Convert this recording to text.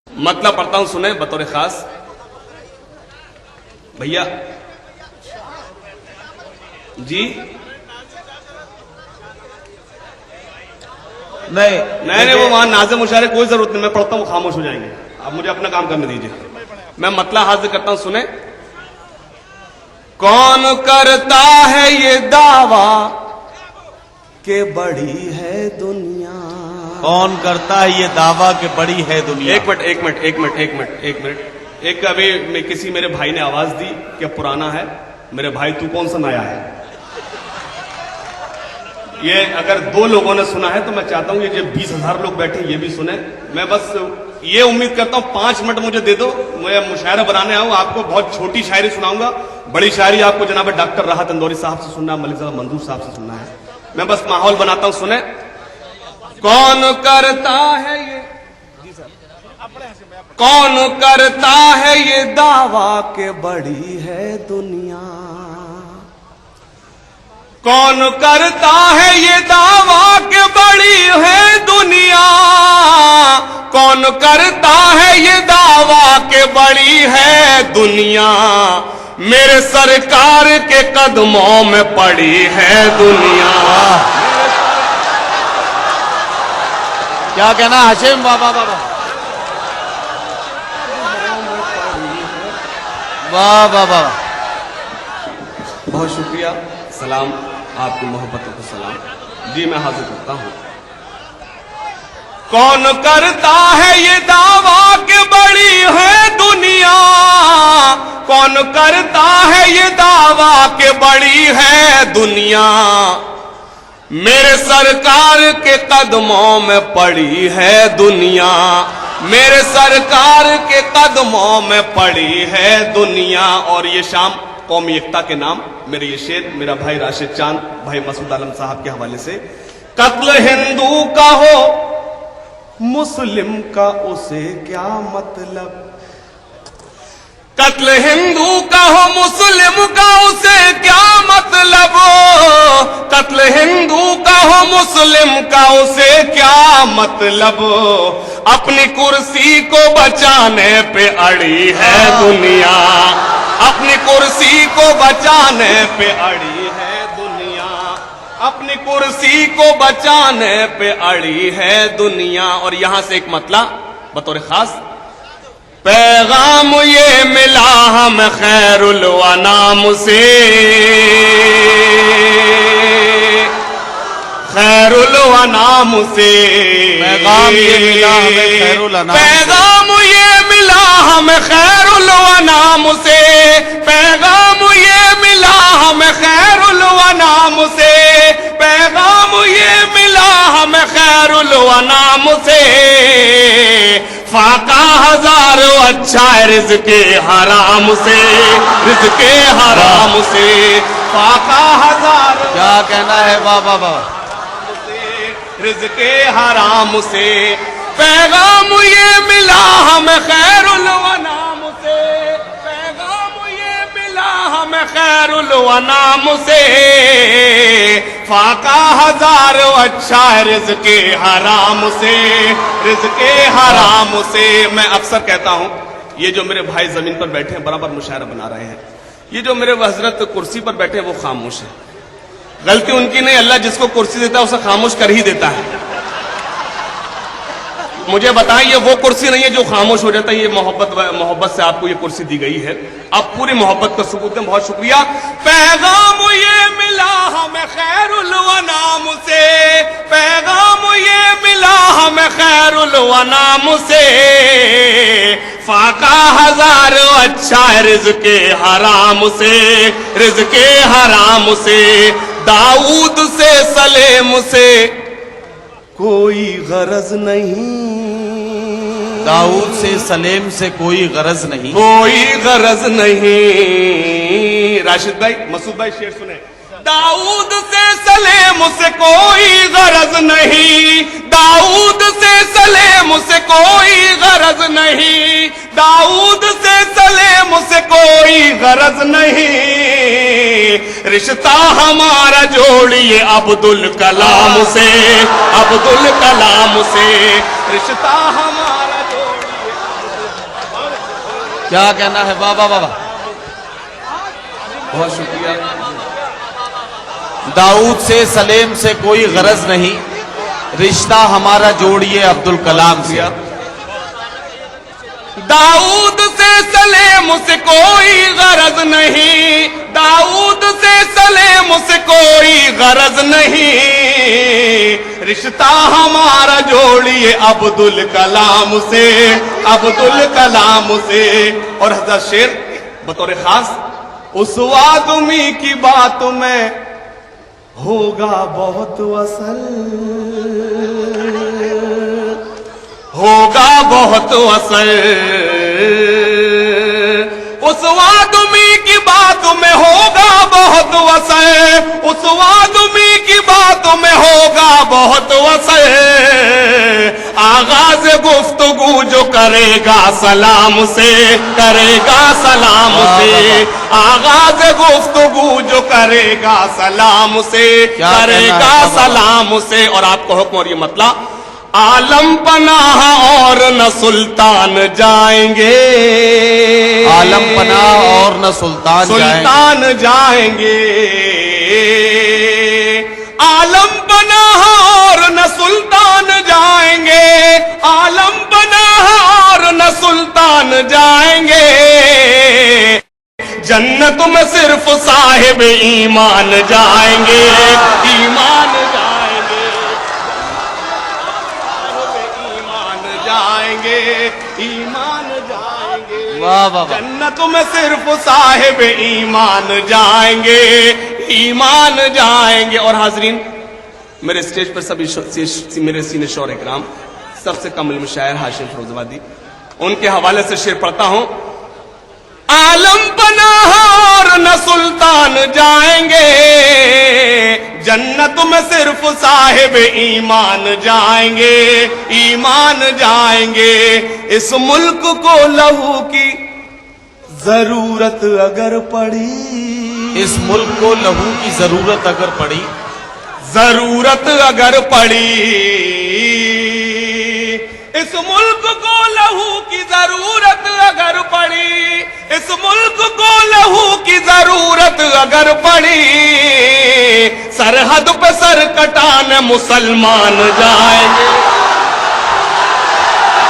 मतलब पढ़ता हूं, सुने बतौर खास। भैया जी नहीं, वो वहां नाज़िम मुशारे कोई जरूरत नहीं, मैं पढ़ता हूं, खामोश हो जाएंगे। आप मुझे अपना काम करने दीजिए, मैं मतलब हाजिर करता हूं, सुने। कौन करता है ये दावा कि बड़ी है दुनिया? कौन करता है ये दावा कि बड़ी है दुनिया? एक मिनट। एक अभी किसी मेरे भाई ने आवाज दी कि पुराना है। मेरे भाई तू कौन सा नया है? ये अगर 2 लोगों ने सुना है तो मैं चाहता हूं ये जो 20,000 लोग बैठे ये भी सुने। मैं बस ये उम्मीद करता हूं 5 मिनट मुझे दे दो, मैं मुशायरा बनाने आऊं। आपको बहुत छोटी शायरी सुनाऊंगा, बड़ी शायरी आपको जनाब डॉक्टर राहत इंदौरी साहब से सुनना है, मलिक साहब मंजूर साहब से सुनना है। मैं बस माहौल बनाता हूं, सुने। कौन करता है ये, कौन करता है ये दावा के बड़ी है दुनिया? कौन करता है ये दावा के बड़ी है दुनिया? कौन करता है ये दावा के बड़ी है दुनिया? मेरे सरकार के कदमों में पड़ी है दुनिया। क्या कहना हाशिम? वाह वाह वाह वाह, बहुत शुक्रिया। सलाम, आपकी मोहब्बतों को सलाम। जी मैं हाजिर करता हूं। कौन करता है ये दावा कि बड़ी है दुनिया? कौन करता है ये दावा कि बड़ी है दुनिया? मेरे सरकार के कदमों में पड़ी है दुनिया। मेरे सरकार के कदमों में पड़ी है दुनिया। और ये शाम कौमी एकता के नाम मेरे ये शेर मेरा भाई राशिद चांद भाई मसूद आलम साहब के हवाले से। कत्ल हिंदू का हो मुस्लिम का उसे क्या मतलब? कत्ल हिंदू का हो मुस्लिम का उसे क्या मतलब? कत्ल हिंदू का हो मुस्लिम का उसे क्या मतलब? अपनी कुर्सी को बचाने पे अड़ी है दुनिया। अपनी कुर्सी को बचाने पे अड़ी है दुनिया। अपनी कुर्सी को बचाने पे अड़ी है दुनिया। और यहां से एक मतलब बतौर खास, पैगाम ये मिला हम खैरुल अनाम से, खैरुल अनाम से। पैगाम ये मिला हमें खैरुल अनाम, पैगाम ये मिला हमें खैरुल अनाम से। पैगाम ये मिला हमें खैरुल अनाम से। पैगाम ये मिला हमें खैरुल अनाम से। फाका हजारों अच्छा है रिज़्क़े हराम से, रिज़्क़े हराम से। फाका हजारों, क्या कहना है? वाह वाह वाह, रिज़्क़े हराम से। पैगाम ये मिला हमें खैरुल अनाम से। पैगाम ये मिला हमें खैरुल अनाम से। फाका हजारों अच्छा है रिज़्क़े हराम से, रिज़्क़े हराम से। मैं अक्सर कहता हूं ये जो मेरे भाई जमीन पर बैठे हैं बराबर मुशायरा बना रहे हैं, ये जो मेरे हजरत कुर्सी पर बैठे हैं वो खामोश है। गलती उनकी नहीं, अल्लाह जिसको कुर्सी देता है उसे खामोश कर ही देता है। मुझे बताएं ये वो कुर्सी नहीं है जो खामोश हो जाता है, ये मोहब्बत से आपको ये कुर्सी दी गई है। आप पूरी मोहब्बत का सबूत दें, बहुत शुक्रिया। पैगाम ये मिला हमें खैरुल अनाम से। पैगाम ये मिला हमें खैरुल अनाम से। फाका हजारों अच्छा है रिज़्क़े हराम से, रिज़्क़े हराम से। दाऊद से सलेम से कोई गरज नहीं। दाऊद से सलेम से कोई गरज नहीं, कोई गरज नहीं। राशिद भाई, मसूद भाई शेर सुने। दाऊद से सलेम से कोई गरज नहीं। दाऊद से सलेम से कोई गरज नहीं। दाऊद से सलेम से कोई गरज नहीं। रिश्ता हमारा जोड़िए अब्दुल कलाम से, अब्दुल कलाम से। रिश्ता हमारा जोड़िए क्या कहना है? वाह वाह वाह वाह। बहुत शुक्रिया। दाऊद से सलेम से कोई गरज नहीं, रिश्ता हमारा जोड़िए अब्दुल कलाम से। दाऊद से सलेम से कोई गरज नहीं, दाऊद से सलेम से कोई गरज नहीं, रिश्ता हमारा जोड़िए अब्दुल कलाम से, अब्दुल कलाम से। और हज़रत शेर बतौर खास, उस आदमी की बात में होगा बहुत असल, होगा बहुत असर, उस आदमी की बात में होगा बहुत असर, उस आदमी की बात में होगा बहुत असर। आगाज गुफ्तगू जो करेगा सलाम से, करेगा सलाम से, आगाज गुफ्तगू जो करेगा सलाम से, करेगा सलाम से। और आपको हुक्म और ये मतलब, आलम पनाह और न सुल्तान जाएंगे, आलम पनाह और न सुल्तान जाएंगे, आलम पनाह और न सुल्तान जाएंगे, आलम पनाह और न सुल्तान जाएंगे। जन्नत में सिर्फ साहिब ईमान जाएंगे, ईमान जाएंगे, जाएंगे, ईमान जाएंगे। वाह वाह वाह। जन्नत में सिर्फ साहिब ईमान जाएंगे, ईमान जाएंगे। और हाजरीन, मेरे स्टेज पर सभी मेरे सीने शौर इकराम, सबसे कम इल्म शायर हाशिम फिरोजाबादी, उनके हवाले से शेर पढ़ता हूं। आलम पनाह और न सुल्तान जाएंगे, जन्नत में सिर्फ साहिब ईमान जाएंगे, ईमान जाएंगे। इस मुल्क को लहू की जरूरत अगर पड़ी, इस मुल्क को लहू की जरूरत अगर पड़ी, जरूरत अगर पड़ी, इस मुल्क को लहू की जरूरत अगर पड़ी, इस मुल्क को लहू की जरूरत अगर पड़ी, सरहद पे सर कटाने मुसलमान जाएंगे,